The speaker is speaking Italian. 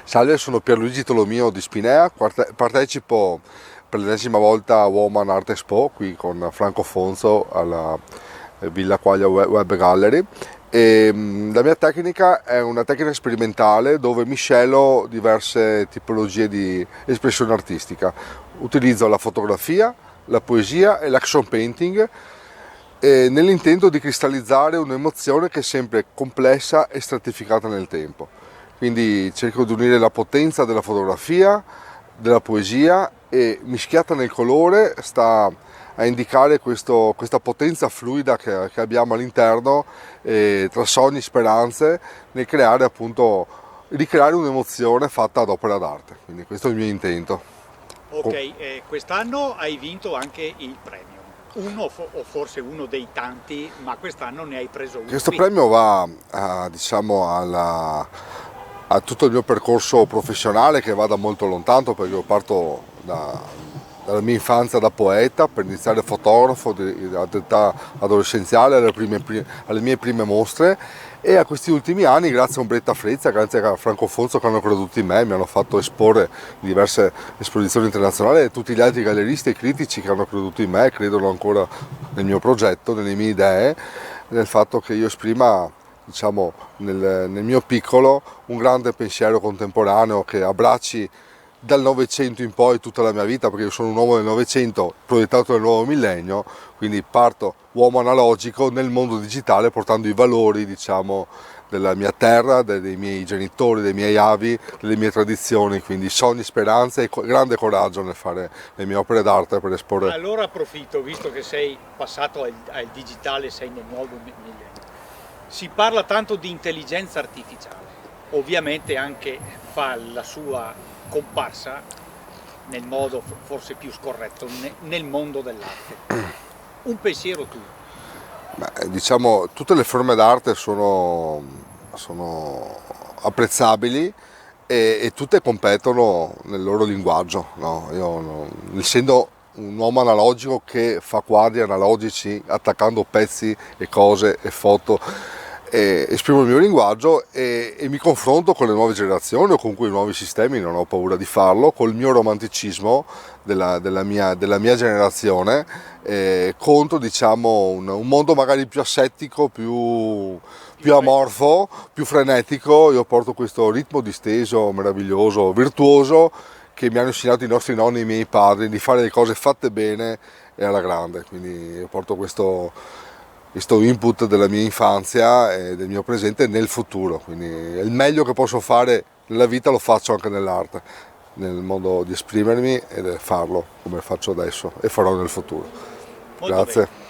Salve, sono Pierluigi Tolomio di Spinea, partecipo per l'ennesima volta a Woman Art Expo qui con Franco Fonzo alla Villa Quaglia Web Gallery. La mia tecnica è una tecnica sperimentale dove miscelo diverse tipologie di espressione artistica. Utilizzo la fotografia, la poesia e l'action painting nell'intento di cristallizzare un'emozione che è sempre complessa e stratificata nel tempo. Quindi cerco di unire la potenza della fotografia, della poesia e mischiata nel colore sta a indicare questa potenza fluida che abbiamo all'interno tra sogni e speranze nel creare appunto, ricreare un'emozione fatta ad opera d'arte. Quindi questo è il mio intento. Ok, quest'anno hai vinto anche il premio. Uno o forse uno dei tanti, ma quest'anno ne hai preso uno. Questo premio va diciamo a tutto il mio percorso professionale che va da molto lontano, perché io parto dalla mia infanzia da poeta per iniziare fotografo ad età adolescenziale alle mie prime mostre, e a questi ultimi anni grazie a Umberetta Frezza, grazie a Franco Fonzo che hanno creduto in me, mi hanno fatto esporre in diverse esposizioni internazionali, e tutti gli altri galleristi e critici che hanno creduto in me e credono ancora nel mio progetto, nelle mie idee, nel fatto che io esprima, diciamo, nel mio piccolo un grande pensiero contemporaneo che abbracci dal Novecento in poi tutta la mia vita, perché io sono un uomo del Novecento proiettato nel nuovo millennio, quindi parto uomo analogico nel mondo digitale portando i valori, diciamo, della mia terra, dei miei genitori, dei miei avi, delle mie tradizioni, quindi sogni, speranze e grande coraggio nel fare le mie opere d'arte per esporre. Allora approfitto, visto che sei passato al digitale, sei nel nuovo millennio. Si parla tanto di intelligenza artificiale, ovviamente anche fa la sua comparsa nel modo forse più scorretto, nel mondo dell'arte. Un pensiero tuo? Beh, diciamo, tutte le forme d'arte sono apprezzabili e tutte competono nel loro linguaggio, no? Io, essendo un uomo analogico che fa quadri analogici attaccando pezzi e cose e foto, esprimo il mio linguaggio e mi confronto con le nuove generazioni o con quei nuovi sistemi, non ho paura di farlo, col mio romanticismo della mia generazione, contro, diciamo, un mondo magari più asettico, più amorfo, più frenetico. Io porto questo ritmo disteso, meraviglioso, virtuoso, che mi hanno insegnato i nostri nonni e i miei padri, di fare le cose fatte bene e alla grande. Quindi io porto questo input della mia infanzia e del mio presente nel futuro, quindi il meglio che posso fare nella vita lo faccio anche nell'arte, nel modo di esprimermi, ed è farlo come faccio adesso e farò nel futuro. Molto Grazie. bene.